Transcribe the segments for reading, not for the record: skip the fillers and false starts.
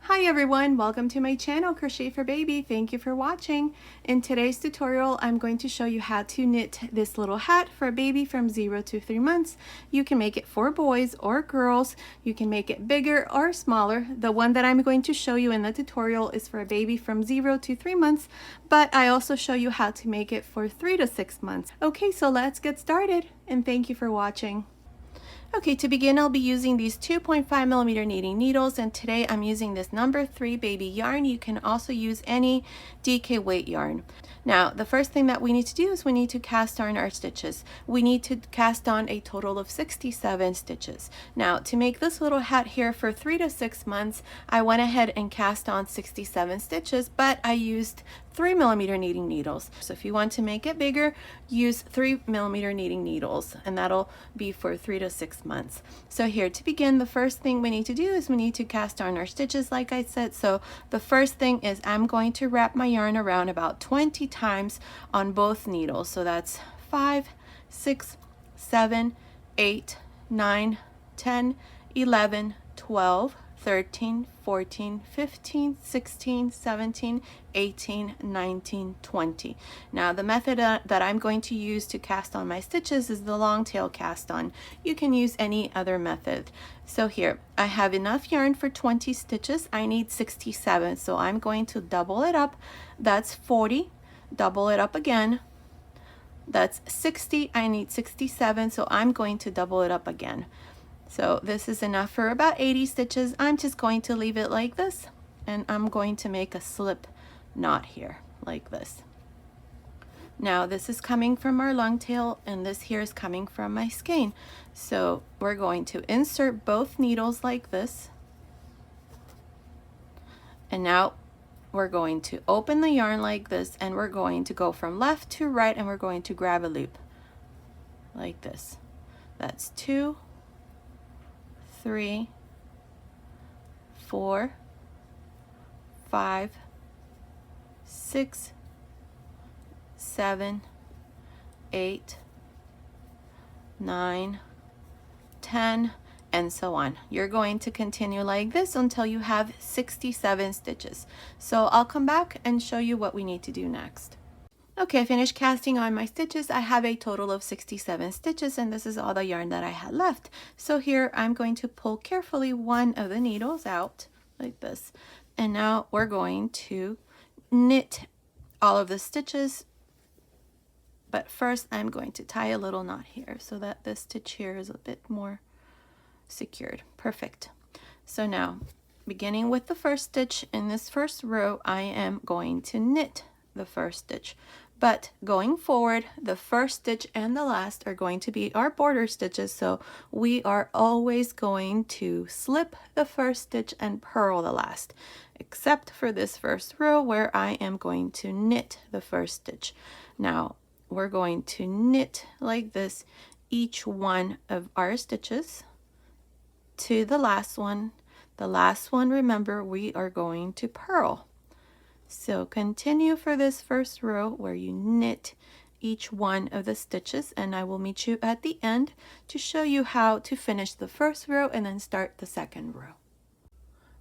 Hi everyone, welcome to my channel Crochet for Baby. Thank you for watching. In today's tutorial, I'm going to show you how to knit this little hat for a baby from 0 to 3 months. You can make it for boys or girls. You can make it bigger or smaller. The one that I'm going to show you in the tutorial is for a baby from 0 to 3 months, but I also show you how to make it for 3 to 6 months. Okay, so let's get started, and thank you for watching. Okay, to begin, I'll be using these 2.5mm knitting needles, and today I'm using this number 3 baby yarn. You can also use any DK weight yarn. Now, the first thing that we need to do is we need to cast on our stitches. We need to cast on a total of 67 stitches. Now, to make this little hat here for 3 to 6 months, I went ahead and cast on 67 stitches, but I used 3mm knitting needles. So if you want to make it bigger, use 3mm knitting needles, and that'll be for 3 to 6 months. So here, to begin, the first thing we need to do is we need to cast on our stitches, like I said. So the first thing is I'm going to wrap my yarn around about 20 times on both needles. So that's 5, 6, 7, 8, 9, 10, 11, 12, 13, 14, 15, 16, 17, 18, 19, 20. Now the method that I'm going to use to cast on my stitches is the long tail cast on. You can use any other method. So here, I have enough yarn for 20 stitches. I need 67, so I'm going to double it up. That's 40. Double it up again. That's 60. I need 67, so I'm going to double it up again. So this is enough for about 80 stitches. I'm just going to leave it like this, and I'm going to make a slip knot here like this. Now this is coming from our long tail, and this here is coming from my skein. So we're going to insert both needles like this, and now we're going to open the yarn like this, and we're going to go from left to right, and we're going to grab a loop like this. That's 2, 3, 4, 5, 6, 7, 8, 9, 10, and so on. You're going to continue like this until you have 67 stitches. So I'll come back and show you what we need to do next. Okay, I finished casting on my stitches. I have a total of 67 stitches, and this is all the yarn that I had left. So here I'm going to pull carefully one of the needles out like this, and now we're going to knit all of the stitches, but first I'm going to tie a little knot here so that this stitch here is a bit more secured. Perfect. So now, beginning with the first stitch in this first row, I am going to knit the first stitch. But going forward, the first stitch and the last are going to be our border stitches, so we are always going to slip the first stitch and purl the last, except for this first row where I am going to knit the first stitch. Now we're going to knit like this each one of our stitches to the last one. The last one, remember, we are going to purl. So continue for this first row where you knit each one of the stitches, and I will meet you at the end to show you how to finish the first row and then start the second row.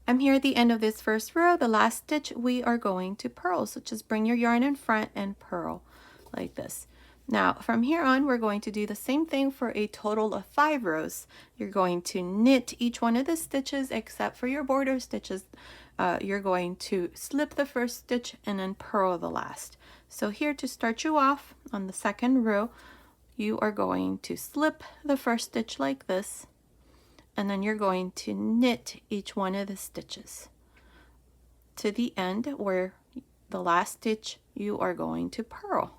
I'm here at the end of this first row. The last stitch we are going to purl, so just bring your yarn in front and purl like this. Now from here on, we're going to do the same thing for a total of 5 rows. You're going to knit each one of the stitches except for your border stitches. You're going to slip the first stitch and then purl the last. So here, to start you off on the second row, you are going to slip the first stitch like this, and then you're going to knit each one of the stitches to the end where the last stitch you are going to purl.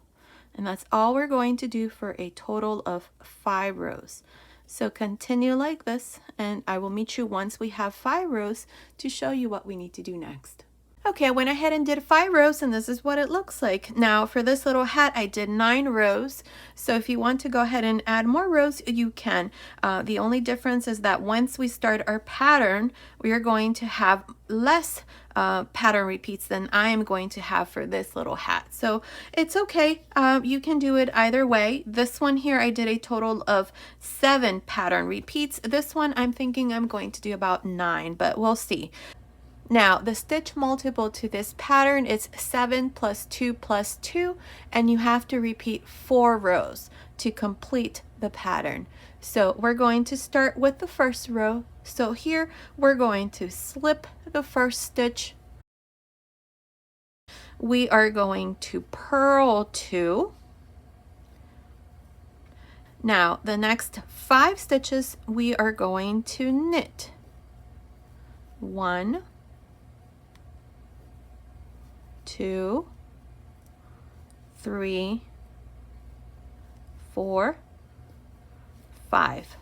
And that's all we're going to do for a total of 5 rows. So continue like this, and I will meet you once we have 5 rows to show you what we need to do next. Okay, I went ahead and did 5 rows, and this is what it looks like. Now for this little hat, I did 9 rows. So if you want to go ahead and add more rows, you can. The only difference is that once we start our pattern, we are going to have less pattern repeats than I am going to have for this little hat. So it's okay. You can do it either way. This one here, I did a total of 7 pattern repeats. This one, I'm thinking I'm going to do about 9, but we'll see. Now, the stitch multiple to this pattern is 7 plus 2 plus 2, and you have to repeat 4 rows to complete the pattern. So we're going to start with the first row. So here we're going to slip the first stitch. We are going to purl 2. Now, the next 5 stitches we are going to knit 1, 2, 3, 4, 5.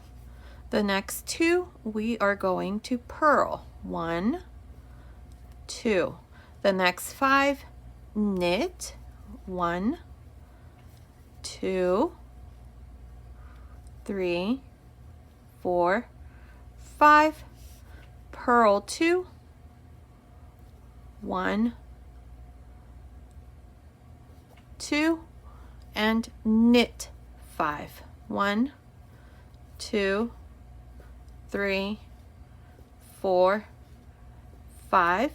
The next 2 we are going to purl 1, 2. The next 5 knit 1, 2, 3, 4, 5, purl 2, 1, 2, and knit 5. 1, 2, 3, 4, 5,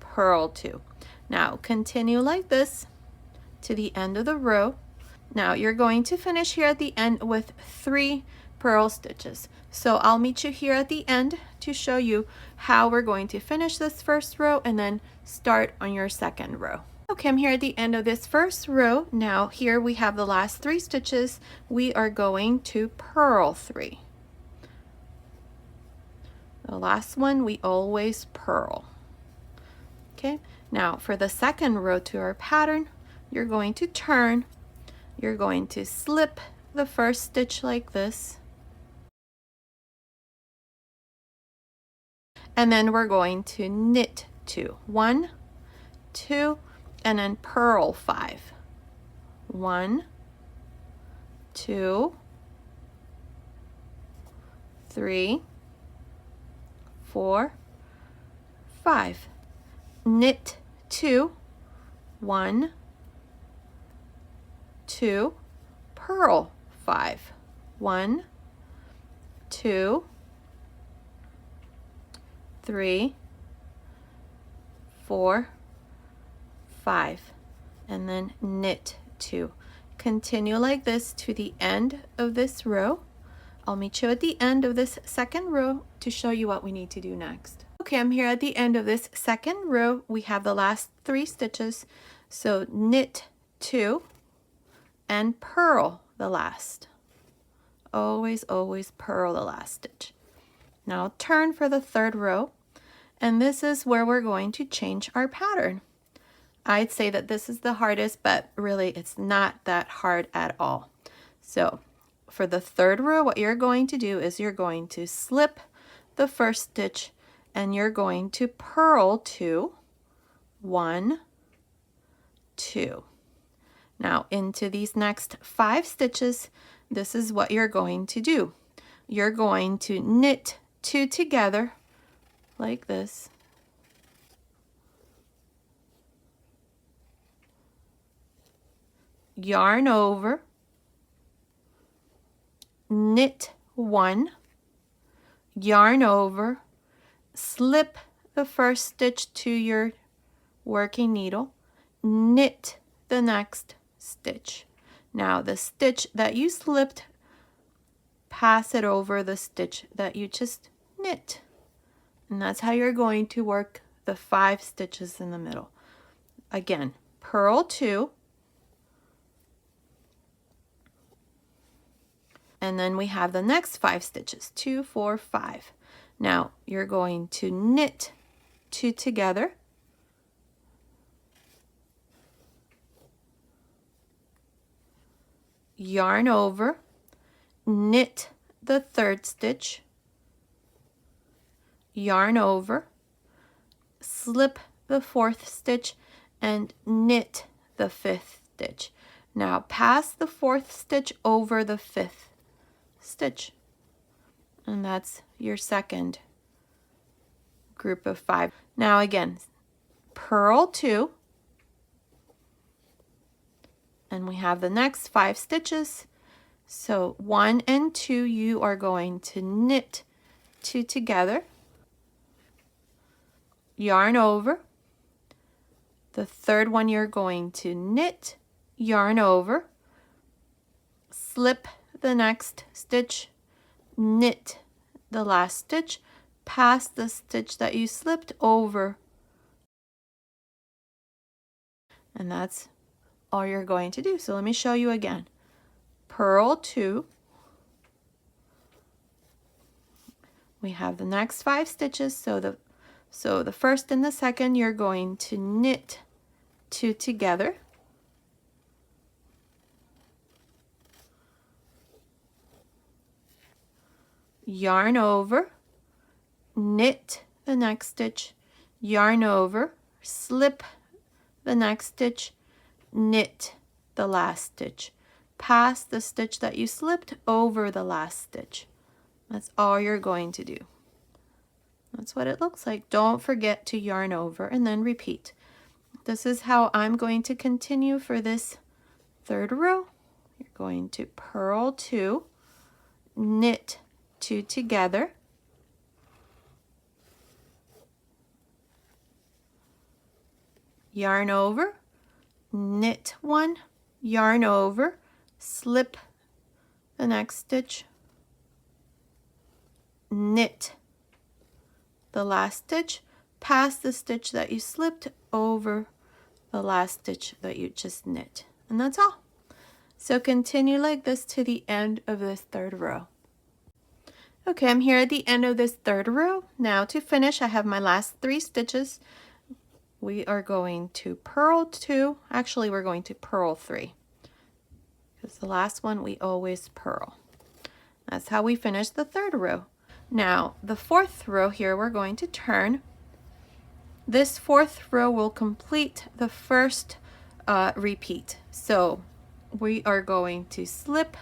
purl 2. Now continue like this to the end of the row. Now you're going to finish here at the end with 3 purl stitches. So I'll meet you here at the end to show you how we're going to finish this first row and then start on your second row. Okay, I'm here at the end of this first row. Now here we have the last 3 stitches. We are going to purl 3. The last one we always purl. Okay, now for the second row to our pattern, you're going to turn. You're going to slip the first stitch like this. And then we're going to knit 2. 1, 2, and then purl 5. 1, 2, 3, 4, 5. Knit 2, 1, 2, purl 5. 1, 2, 3, 4, 5, and then knit 2. Continue like this to the end of this row. I'll meet you at the end of this second row to show you what we need to do next. Okay, I'm here at the end of this second row. We have the last 3 stitches. So knit 2 and purl the last. Always, always purl the last stitch. Now turn for the third row, and this is where we're going to change our pattern. I'd say that this is the hardest, but really it's not that hard at all. So for the third row, what you're going to do is you're going to slip the first stitch and you're going to purl 2, 1, 2. Now into these next 5 stitches, this is what you're going to do. You're going to knit 2 together like this. Yarn over, knit 1, yarn over, slip the first stitch to your working needle, knit the next stitch. Now the stitch that you slipped, pass it over the stitch that you just knit. And that's how you're going to work the 5 stitches in the middle. Again, purl 2, and then we have the next 5 stitches, 2, 4, 5. Now you're going to knit 2 together, yarn over, knit the third stitch, yarn over, slip the 4th stitch, and knit the 5th stitch. Now pass the 4th stitch over the 5th stitch, and that's your second group of 5. Now again, purl 2, and we have the next 5 stitches. So 1 and 2, you are going to knit 2 together, yarn over. The third one you're going to knit, yarn over, slip the next stitch, knit the last stitch, pass the stitch that you slipped over, and that's all you're going to do. So let me show you again. Purl 2. We have the next 5 stitches, so the first and the second you're going to knit 2 together, yarn over, knit the next stitch, yarn over, slip the next stitch, knit the last stitch, pass the stitch that you slipped over the last stitch. That's all you're going to do. That's what it looks like. Don't forget to yarn over and then repeat. This is how I'm going to continue for this third row. You're going to purl 2, knit 2 together, yarn over, knit 1, yarn over, slip the next stitch, knit the last stitch, pass the stitch that you slipped over the last stitch that you just knit, and that's all. So continue like this to the end of this third row. Okay, I'm here at the end of this third row. Now to finish, I have my last 3 stitches. We are going to purl 2, actually we're going to purl 3, because the last one we always purl. That's how we finish the third row. Now the fourth row here, we're going to turn. This fourth row will complete the first repeat. So we are going to slip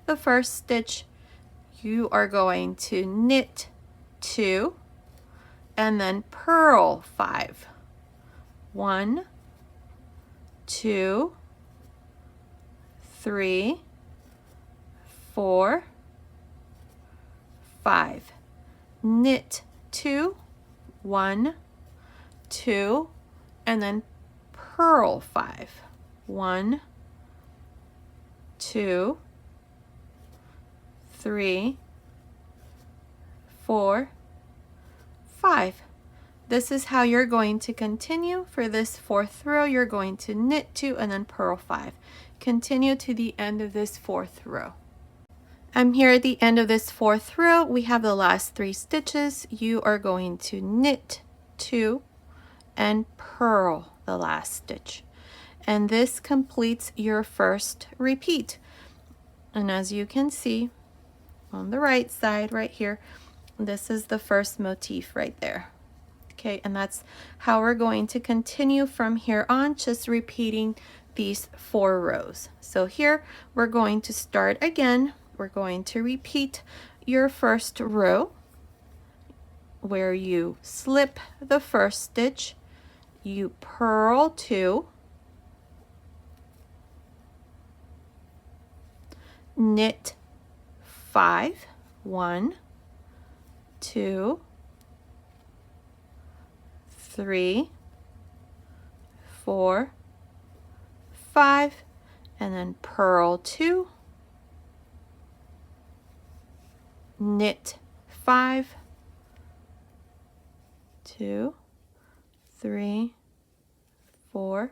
the first stitch, you are going to knit 2 and then purl 5. 1, 2, 3, 4, 5. Knit 2, 1, 2, and then purl 5. 1, 2, 3, 4, 5. This is how you're going to continue for this fourth row. You're going to knit 2 and then purl 5. Continue to the end of this fourth row. I'm here at the end of this fourth row. We have the last 3 stitches. You are going to knit 2 and purl the last stitch. And this completes your first repeat. And as you can see on the right side right here, this is the first motif right there. Okay, and that's how we're going to continue from here on, just repeating these 4 rows. So here we're going to start again. We're going to repeat your first row where you slip the first stitch, you purl 2, knit 5, 1, 2, 3, 4, 5, and then purl 2, knit 5, 2, 3, 4,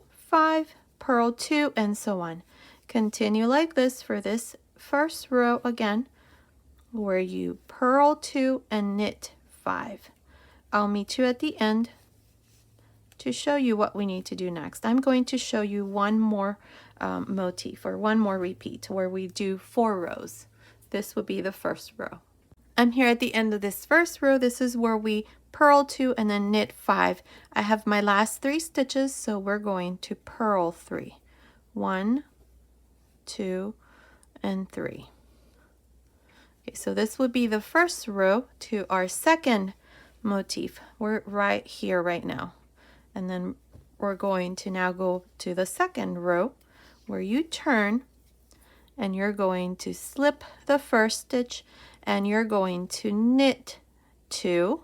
5, purl 2, and so on. Continue like this for this first row again, where you purl 2 and knit 5. I'll meet you at the end to show you what we need to do next. I'm going to show you one more motif, or one more repeat, where we do 4 rows. This would be the first row. I'm here at the end of this first row. This is where we purl 2 and then knit 5. I have my last 3 stitches, so we're going to purl 3. 1, 2, and 3. Okay, so this would be the first row to our second motif. We're right here right now, and then we're going to now go to the second row where you turn and you're going to slip the first stitch and you're going to knit 2,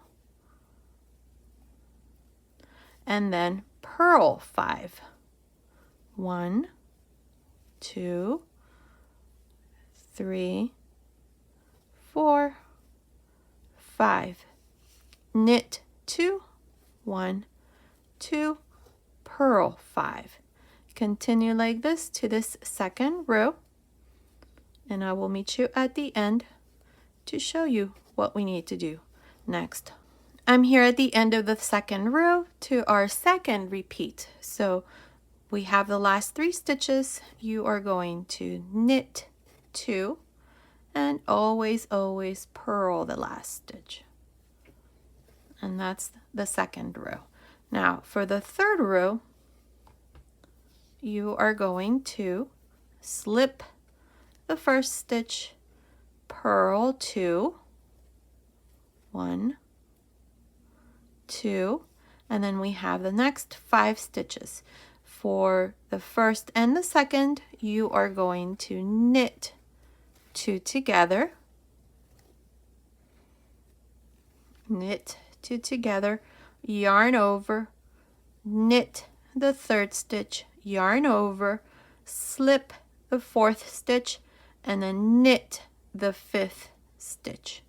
and then purl 5. 1, 2, 3, 4, 5. Knit 2, 1, 2, purl 5. Continue like this to this second row, and I will meet you at the end to show you what we need to do next. I'm here at the end of the second row to our second repeat. So we have the last 3 stitches. You are going to knit 2 and always purl the last stitch. And that's the second row. Now for the third row, you are going to slip the first stitch, purl 2, 1, 2, and then we have the next 5 stitches. For the first and the second, you are going to knit 2 together, knit 2 together, yarn over, knit the third stitch, yarn over, slip the 4th stitch, and then knit the 5th stitch.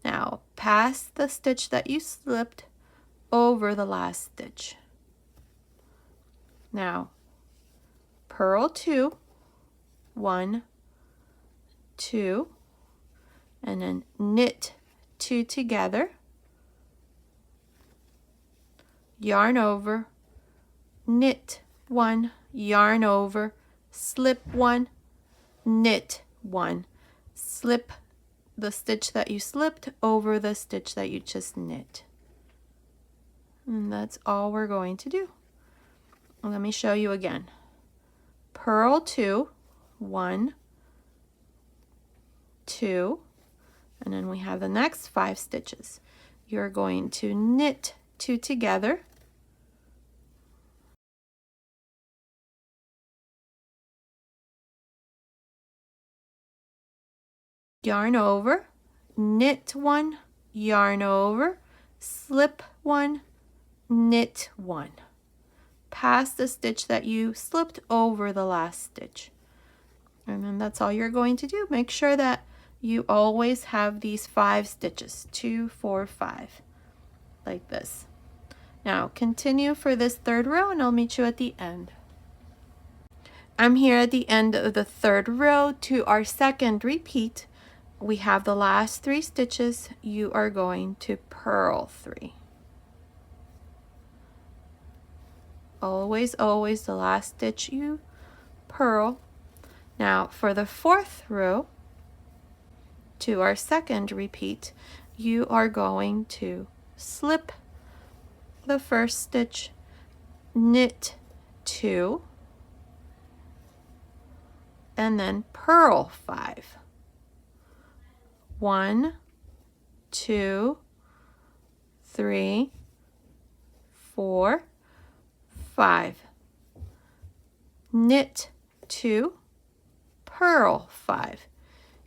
Now pass the stitch that you slipped over the last stitch. Now purl 2, 1, 2, and then knit 2 together, yarn over, knit 1, yarn over, slip 1, knit 1, slip the stitch that you slipped over the stitch that you just knit. And that's all we're going to do. Let me show you again. Purl 2, 1, 2, and then we have the next 5 stitches. You're going to knit 2 together, yarn over, knit 1, yarn over, slip 1, knit 1. Pass the stitch that you slipped over the last stitch. And then that's all you're going to do. Make sure that you always have these 5 stitches, 2, 4, 5, like this. Now continue for this third row and I'll meet you at the end. I'm here at the end of the third row to our second repeat. We have the last 3 stitches. You are going to purl 3. Always the last stitch you purl. Now for the 4th row to our second repeat, you are going to slip the first stitch, knit 2, and then purl 5. 1, 2, 3, 4, 5. Knit 2, purl 5.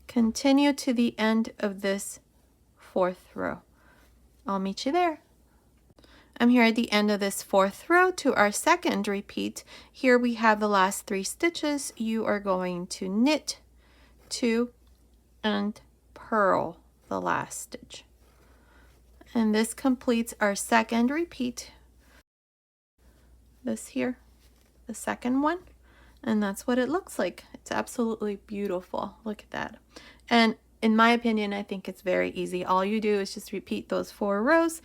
Continue to the end of this 4th row. I'll meet you there. I'm here at the end of this 4th row to our second repeat. Here we have the last 3 stitches. You are going to knit 2 and purl the last stitch. And this completes our second repeat. This here, the second one, and that's what it looks like. It's absolutely beautiful. Look at that. And in my opinion, I think it's very easy. All you do is just repeat those 4 rows.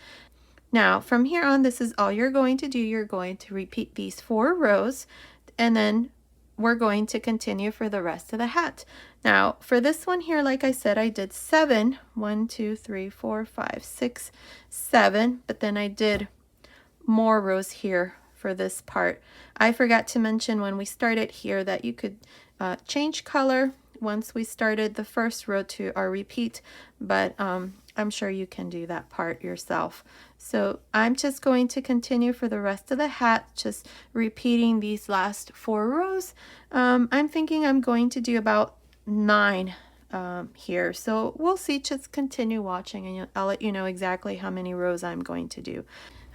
Now from here on, this is all you're going to do. You're going to repeat these 4 rows, and then we're going to continue for the rest of the hat. Now for this one here, like I said, I did 7, 1, 2, 3, 4, 5, 6, 7, but then I did more rows here for this part. I forgot to mention when we started here that you could change color once we started the first row to our repeat, but I'm sure you can do that part yourself. So I'm just going to continue for the rest of the hat, just repeating these last 4 rows. I'm thinking I'm going to do about 9 here, so we'll see. Just continue watching and I'll let you know exactly how many rows I'm going to do.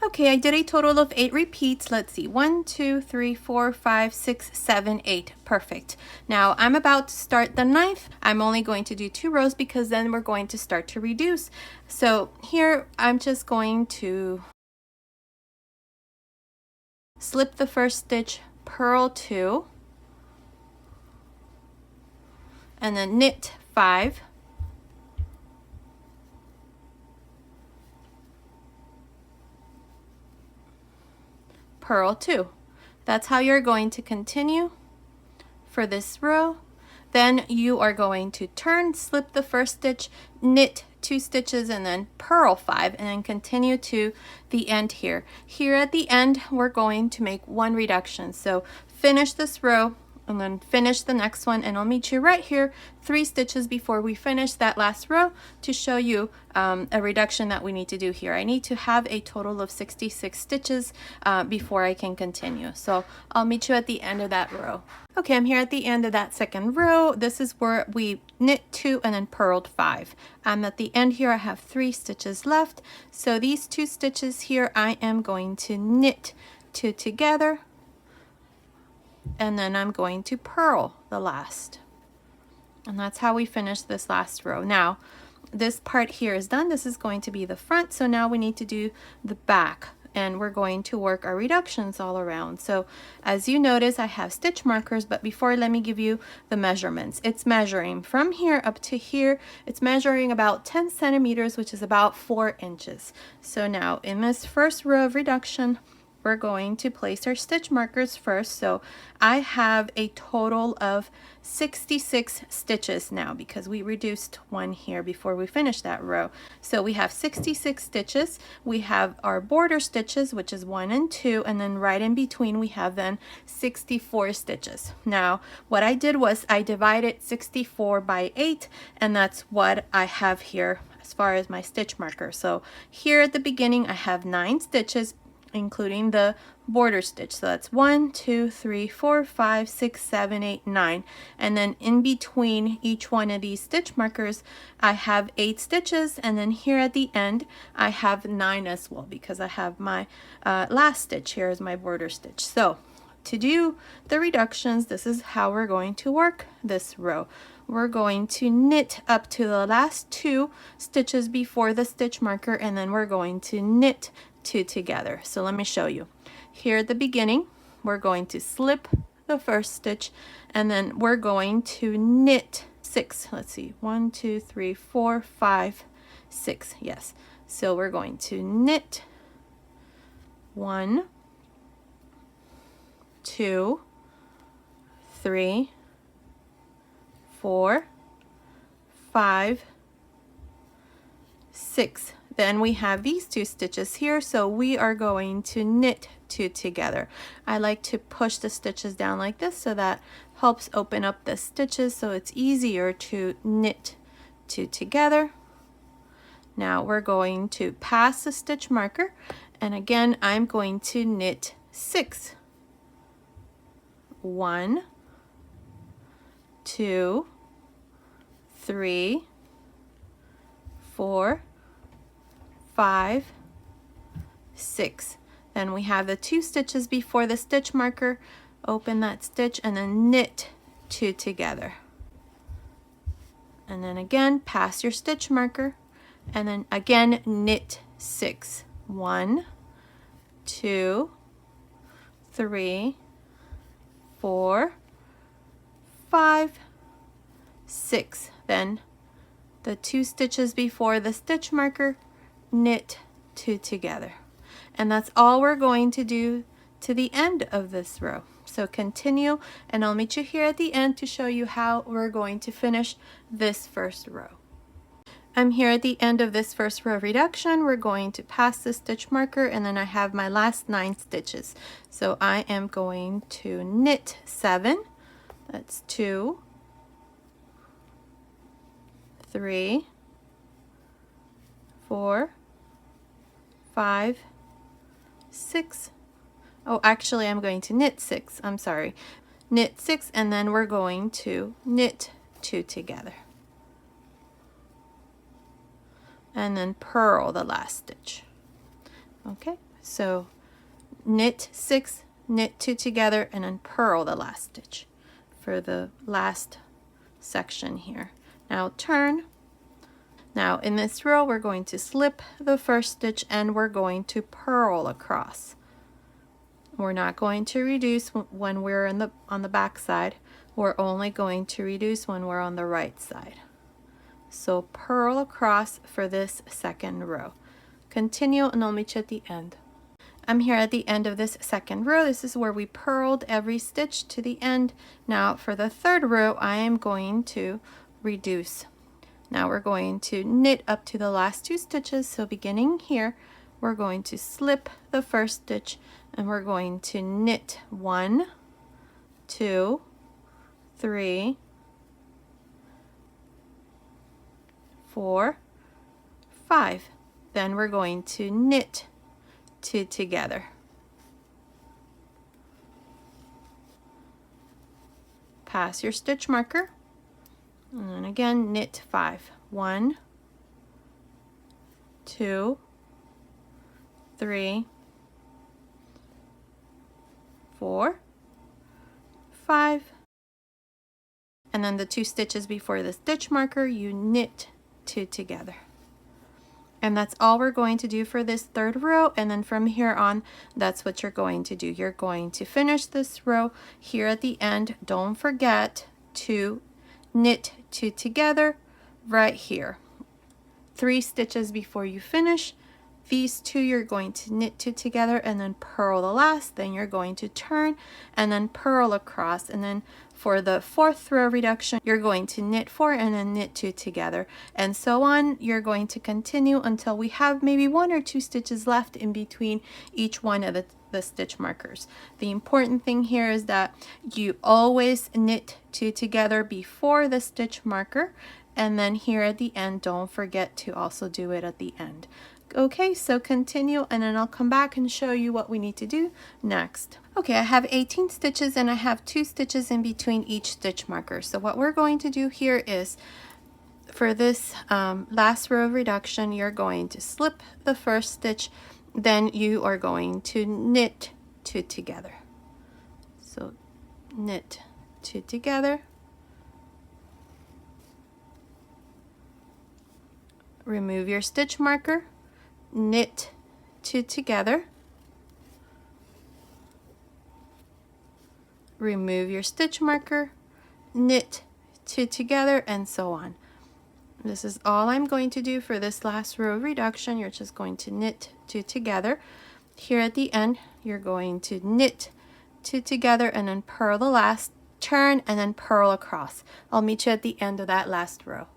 Okay, I did a total of 8 repeats. Let's see, 1, 2, 3, 4, 5, 6, 7, 8. Perfect. Now I'm about to start the 9th. I'm only going to do 2 rows because then we're going to start to reduce. So here I'm just going to slip the first stitch, purl 2, and then knit 5. Purl 2. That's how you're going to continue for this row. Then you are going to turn, slip the first stitch, knit 2 stitches, and then purl 5, and then continue to the end here. Here at the end, we're going to make 1 reduction. So finish this row and then finish the next one, and I'll meet you right here 3 stitches before we finish that last row to show you a reduction that we need to do here. I need to have a total of 66 stitches before I can continue. So I'll meet you at the end of that row. Okay, I'm here at the end of that second row. This is where we knit 2 and then purled 5. I'm at the end here. I have 3 stitches left. So these 2 stitches here, I am going to knit 2 together, and then I'm going to purl the last. And that's how we finish this last row. Now, this part here is done. This is going to be the front. So now we need to do the back, and we're going to work our reductions all around. So as you notice, I have stitch markers, but before, let me give you the measurements. It's measuring from here up to here. It's measuring about 10 centimeters, which is about 4 inches. So now in this first row of reduction, we're going to place our stitch markers first. So I have a total of 66 stitches now because we reduced 1 here before we finished that row. So we have 66 stitches. We have our border stitches, which is 1 and 2, and then right in between we have then 64 stitches. Now what I did was I divided 64 by 8, and that's what I have here as far as my stitch marker. So here at the beginning I have 9 stitches, including the border stitch. So that's 1, 2, 3, 4, 5, 6, 7, 8, 9. And then in between each one of these stitch markers, I have 8 stitches. And then here at the end, I have 9 as well because I have my last stitch here as my border stitch. So to do the reductions, this is how we're going to work this row. We're going to knit up to the last 2 stitches before the stitch marker, and then we're going to knit 2 together. So let me show you. Here at the beginning, we're going to slip the first stitch, and then we're going to knit 6. Let's see, 1, 2, 3, 4, 5, 6. Yes. So we're going to knit 1, 2, 3, 4, 5, 6. Then we have these 2 stitches here, so we are going to knit 2 together. I like to push the stitches down like this so that helps open up the stitches so it's easier to knit 2 together. Now we're going to pass the stitch marker, and again I'm going to knit 6. 1, 2, 3, 4, 5, 6. Then we have the 2 stitches before the stitch marker. Open that stitch and then knit 2 together. And then again, pass your stitch marker, and then again knit 6. 1, 2, 3, 4, 5, 6. Then the 2 stitches before the stitch marker, knit 2 together. And that's all we're going to do to the end of this row. So continue, and I'll meet you here at the end to show you how we're going to finish this first row. I'm here at the end of this first row reduction. We're going to pass the stitch marker, and then I have my last 9 stitches. So I am going to knit 7. That's 2, 3, 4, 5, 6. Oh, actually I'm going to knit 6. I'm sorry. Knit 6, and then we're going to knit 2 together. And then purl the last stitch. Okay, So knit 6, knit 2 together, and then purl the last stitch for the last section here. Now turn. Now in this row we're going to slip the first stitch and we're going to purl across. We're not going to reduce when we're on the back side. We're only going to reduce when we're on the right side. So purl across for this second row. Continue and I'll meet you at the end. I'm here at the end of this second row. This is where we purled every stitch to the end. Now for the third row, I am going to reduce. Now we're going to knit up to the last 2 stitches. So beginning here, we're going to slip the first stitch and we're going to knit 1, 2, 3, 4, 5. Then we're going to knit 2 together. Pass your stitch marker and then again knit 5. 1, 2, 3, 4, 5, and then the 2 stitches before the stitch marker you knit 2 together. And that's all we're going to do for this third row, and then from here on that's what you're going to do. You're going to finish this row here at the end. Don't forget to knit 2 together right here. 3 stitches before you finish. These 2 you're going to knit 2 together and then purl the last. Then you're going to turn and then purl across, and then for the 4th row reduction you're going to knit 4 and then knit 2 together, and so on. You're going to continue until we have maybe 1 or 2 stitches left in between each one of the stitch markers. The important thing here is that you always knit 2 together before the stitch marker, and then here at the end don't forget to also do it at the end. Okay, so continue and then I'll come back and show you what we need to do next. Okay, I have 18 stitches and I have 2 stitches in between each stitch marker. So what we're going to do here is, for this last row of reduction, you're going to slip the first stitch, then you are going to knit 2 together. So knit 2 together, remove your stitch marker, knit 2 together, remove your stitch marker, knit 2 together, and so on. This is all I'm going to do for this last row of reduction. You're just going to knit 2 together. Here at the end you're going to knit 2 together and then purl the last, turn, and then purl across. I'll meet you at the end of that last row.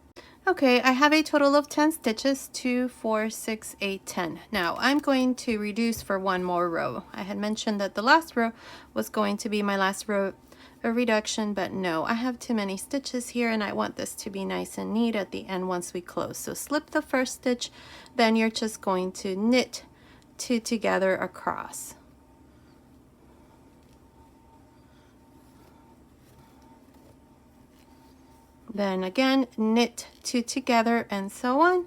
Okay, I have a total of 10 stitches, 2, 4, 6, 8, 10. Now I'm going to reduce for 1 more row. I had mentioned that the last row was going to be my last row of reduction, but no, I have too many stitches here and I want this to be nice and neat at the end once we close. So slip the first stitch, then you're just going to knit 2 together across. Then again knit 2 together, and so on.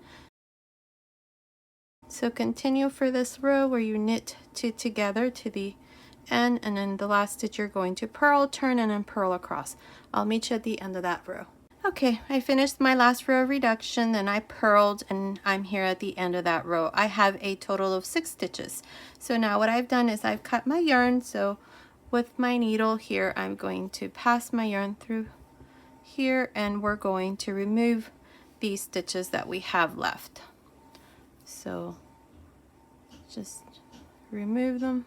So continue for this row where you knit 2 together to the end, and then the last stitch you're going to purl, turn, and then purl across. I'll meet you at the end of that row. Okay, I finished my last row of reduction, then I purled, and I'm here at the end of that row. I have a total of 6 stitches. So now what I've done is I've cut my yarn. So with my needle here I'm going to pass my yarn through here, and we're going to remove these stitches that we have left. So just remove them.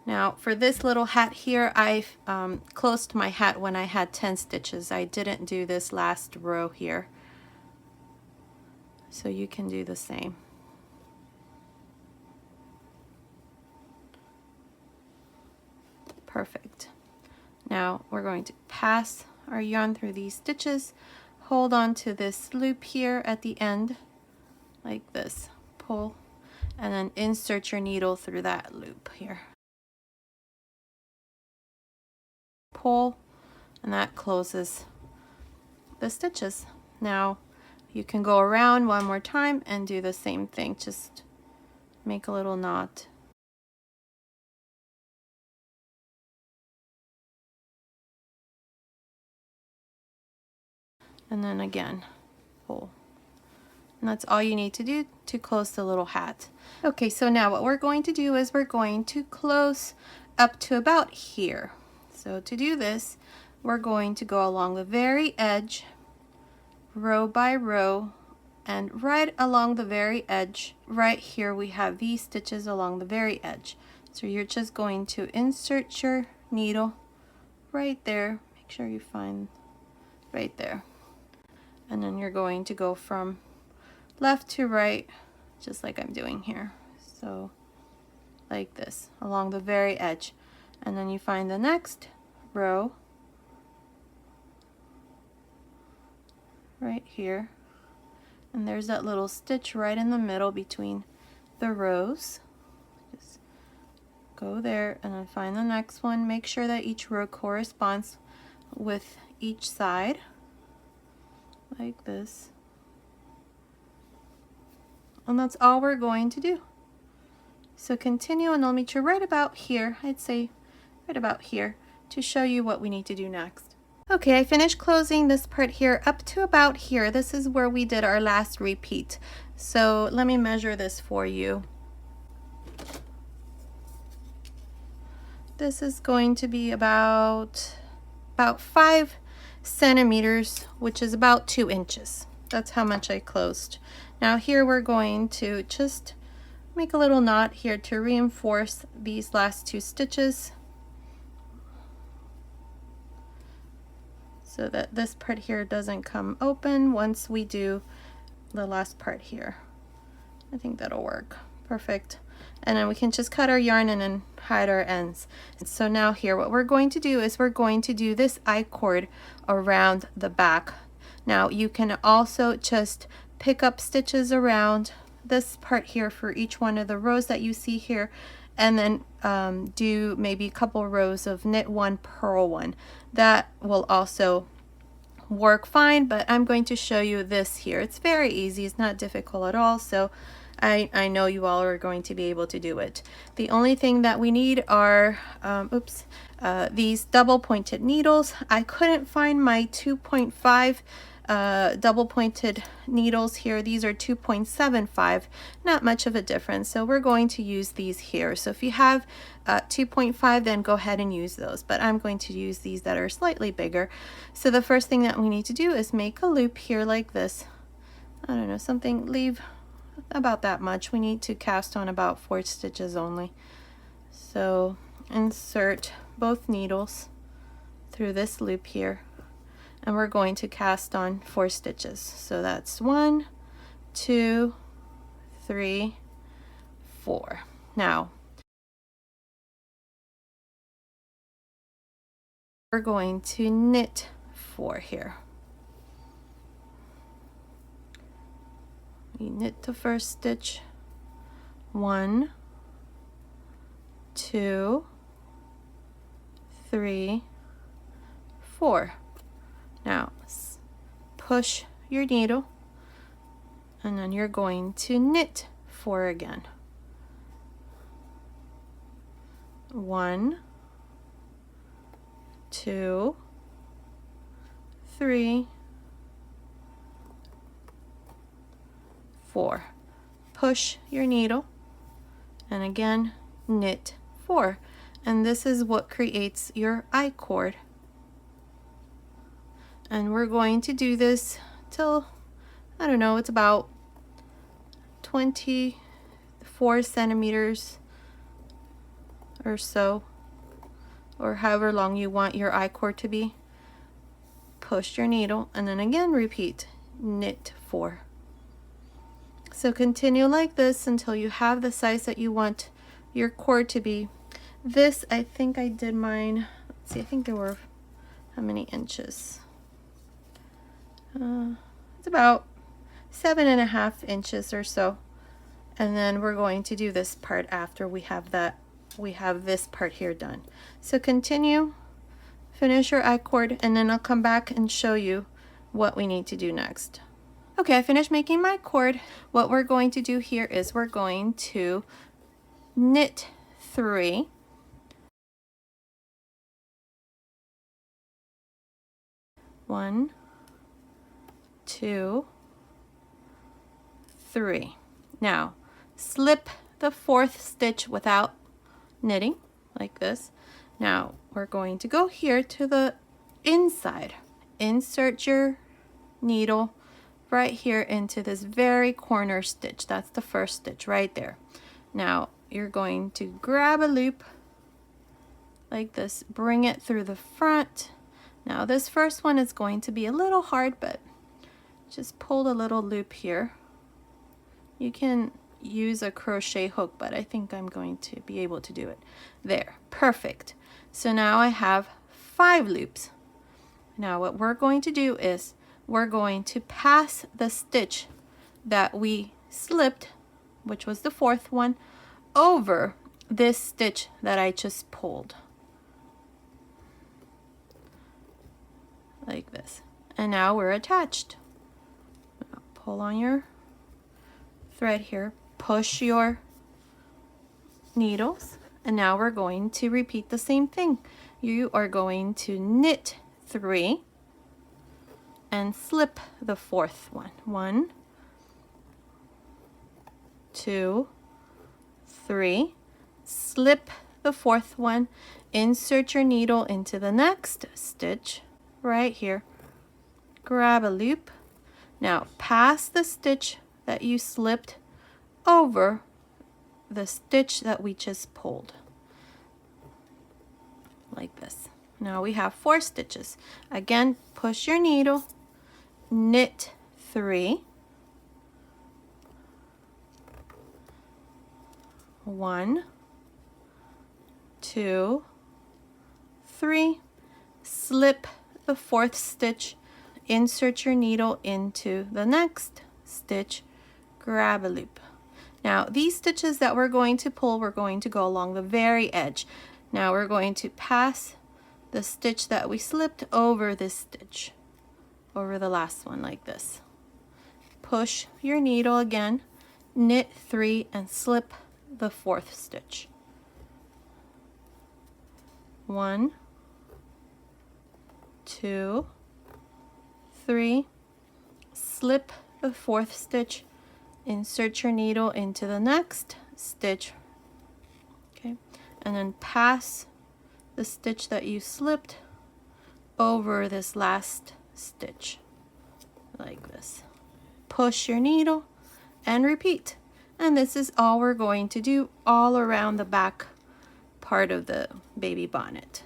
Now for this little hat here, I've closed my hat when I had 10 stitches. I didn't do this last row here, so you can do the same. Perfect. Now we're going to pass our yarn through these stitches, hold on to this loop here at the end like this, pull, and then insert your needle through that loop here. Pull, and that closes the stitches. Now you can go around one more time and do the same thing. Just make a little knot. And then again, pull. And that's all you need to do to close the little hat. Okay, so now what we're going to do is we're going to close up to about here. So to do this, we're going to go along the very edge, row by row, and right along the very edge, right here we have these stitches along the very edge. So you're just going to insert your needle right there. Make sure you find right there. And then you're going to go from left to right, just like I'm doing here. So like this, along the very edge. And then you find the next row right here. And there's that little stitch right in the middle between the rows. Just go there and then find the next one. Make sure that each row corresponds with each side, like this. And that's all we're going to do. So continue, and I'll meet you right about here. I'd say right about here to show you what we need to do next. Okay, I finished closing this part here up to about here. This is where we did our last repeat. So let me measure this for you. This is going to be about 5 centimeters, which is about 2 inches. That's how much I closed. Now here we're going to just make a little knot here to reinforce these last 2 stitches, so that this part here doesn't come open once we do the last part here. I think that'll work. Perfect. And then we can just cut our yarn and then hide our ends. So now here what we're going to do is we're going to do this I-cord around the back. Now you can also just pick up stitches around this part here for each one of the rows that you see here, and then do maybe a couple rows of knit 1, purl 1. That will also work fine, but I'm going to show you this here. It's very easy, it's not difficult at all, so I know you all are going to be able to do it. The only thing that we need are these double pointed needles. I couldn't find my 2.5 double pointed needles here. These are 2.75, not much of a difference, so we're going to use these here. So if you have 2.5, then go ahead and use those, but I'm going to use these that are slightly bigger. So the first thing that we need to do is make a loop here like this. I don't know, something, leave about that much. We need to cast on about 4 stitches only. So insert both needles through this loop here, and we're going to cast on 4 stitches. So that's 1, 2, 3, 4. Now we're going to knit 4 here. You knit the first stitch, 1, 2, 3, 4. Now push your needle, and then you're going to knit 4 again. 1, 2, 3, 4. Push your needle, and again knit 4. And this is what creates your I-cord. And we're going to do this till, I don't know, it's about 24 centimeters or so, or however long you want your I-cord to be. Push your needle, and then again repeat, knit 4. So continue like this until you have the size that you want your cord to be. This, I think I did mine, let's see, I think there were, how many inches? It's about 7.5 inches or so. And then we're going to do this part after we have this part here done. So continue, finish your I-cord, and then I'll come back and show you what we need to do next. Okay, I finished making my cord. What we're going to do here is we're going to knit 3. One, 2, 3. Now, slip the 4th stitch without knitting, like this. Now, we're going to go here to the inside. Insert your needle right here into this very corner stitch. That's the first stitch right there. Now, you're going to grab a loop like this, bring it through the front. Now, this first one is going to be a little hard, but just pull the little loop here. You can use a crochet hook, but I think I'm going to be able to do it. There, perfect. So now I have 5 loops. Now what we're going to do is we're going to pass the stitch that we slipped, which was the 4th one, over this stitch that I just pulled. Like this. And now we're attached. Now pull on your thread here, push your needles, and now we're going to repeat the same thing. You are going to knit 3 and slip the 4th one. 1, 2, 3. Slip the 4th one, insert your needle into the next stitch right here, grab a loop. Now pass the stitch that you slipped over the stitch that we just pulled, like this. Now we have 4 stitches. Again, push your needle, knit 3, 1, 2, 3, slip the 4th stitch, insert your needle into the next stitch, grab a loop. Now these stitches that we're going to pull, we're going to go along the very edge. Now we're going to pass the stitch that we slipped over this stitch, over the last one, like this. Push your needle again, knit 3 and slip the 4th stitch. 1, 2, 3, slip the 4th stitch, insert your needle into the next stitch, okay, and then pass the stitch that you slipped over this last stitch, like this. Push your needle and repeat. And this is all we're going to do all around the back part of the baby bonnet.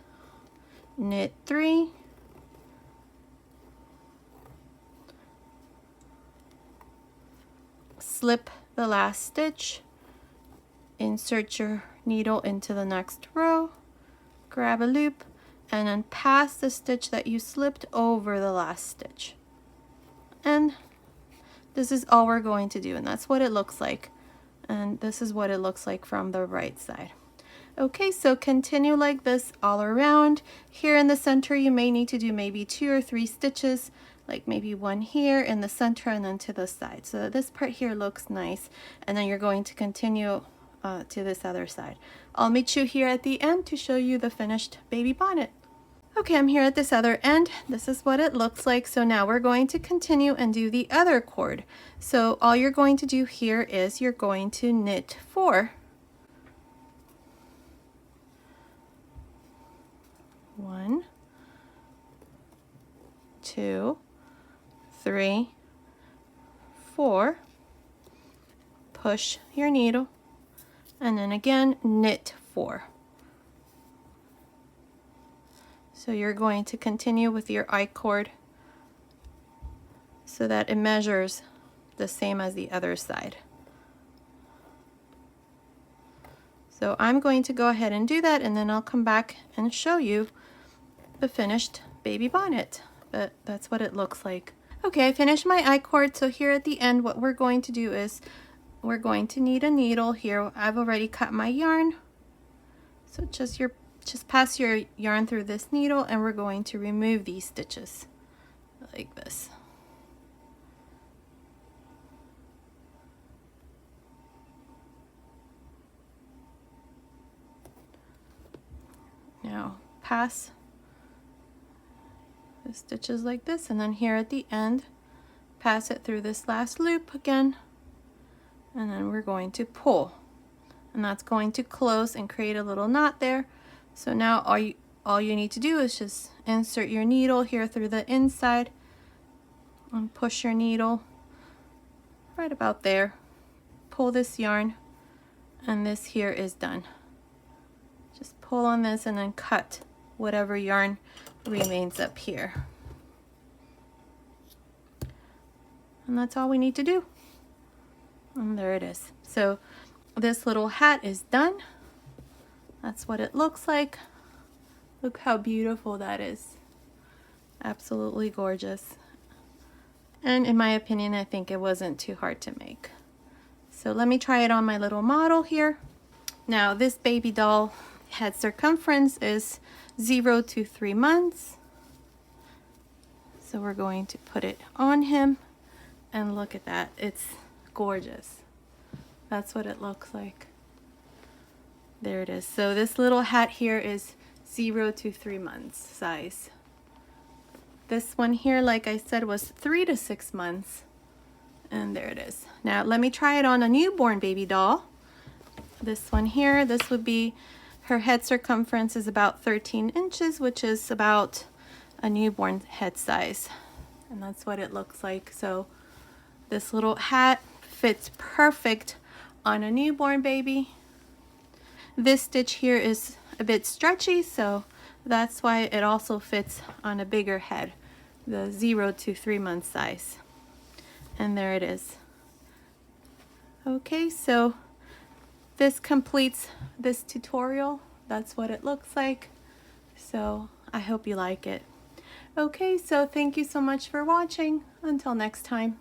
Knit 3, slip the last stitch, insert your needle into the next row, grab a loop, and then pass the stitch that you slipped over the last stitch. And this is all we're going to do, and that's what it looks like. And this is what it looks like from the right side. Okay, so continue like this all around. Here in the center, you may need to do maybe 2 or 3 stitches, like maybe 1 here in the center and then to the side. So this part here looks nice, and then you're going to continue to this other side. I'll meet you here at the end to show you the finished baby bonnet. Okay, I'm here at this other end. This is what it looks like. So now we're going to continue and do the other cord. So all you're going to do here is you're going to knit 4. 1, 2, 3, 4. Push your needle, and then again knit 4. So you're going to continue with your I-cord so that it measures the same as the other side. So I'm going to go ahead and do that, and then I'll come back and show you the finished baby bonnet. But that's what it looks like. Okay, I finished my I-cord, so here at the end what we're going to do is we're going to need a needle here. I've already cut my yarn. So just pass your yarn through this needle, and we're going to remove these stitches like this. Now pass the stitches like this, and then here at the end, pass it through this last loop again, and then we're going to pull, and that's going to close and create a little knot there. So now all you need to do is just insert your needle here through the inside and push your needle right about there. Pull this yarn, and this here is done. Just pull on this and then cut whatever yarn remains up here. And that's all we need to do. And there it is. So this little hat is done. That's what it looks like. Look how beautiful that is. Absolutely gorgeous. And in my opinion, I think it wasn't too hard to make. So let me try it on my little model here. Now this baby doll head circumference is 0 to 3 months. So we're going to put it on him, and look at that. It's gorgeous. That's what it looks like. There it is. So this little hat here is 0 to 3 months size. This one here, like I said, was 3 to 6 months. And there it is. Now let me try it on a newborn baby doll. This one here, this would be, her head circumference is about 13 inches, which is about a newborn head size. And that's what it looks like. So this little hat fits perfect on a newborn baby. This stitch here is a bit stretchy, so that's why it also fits on a bigger head, the 0 to 3 month size. And there it is. Okay, so this completes this tutorial. That's what it looks like. So I hope you like it. Okay, so thank you so much for watching. Until next time.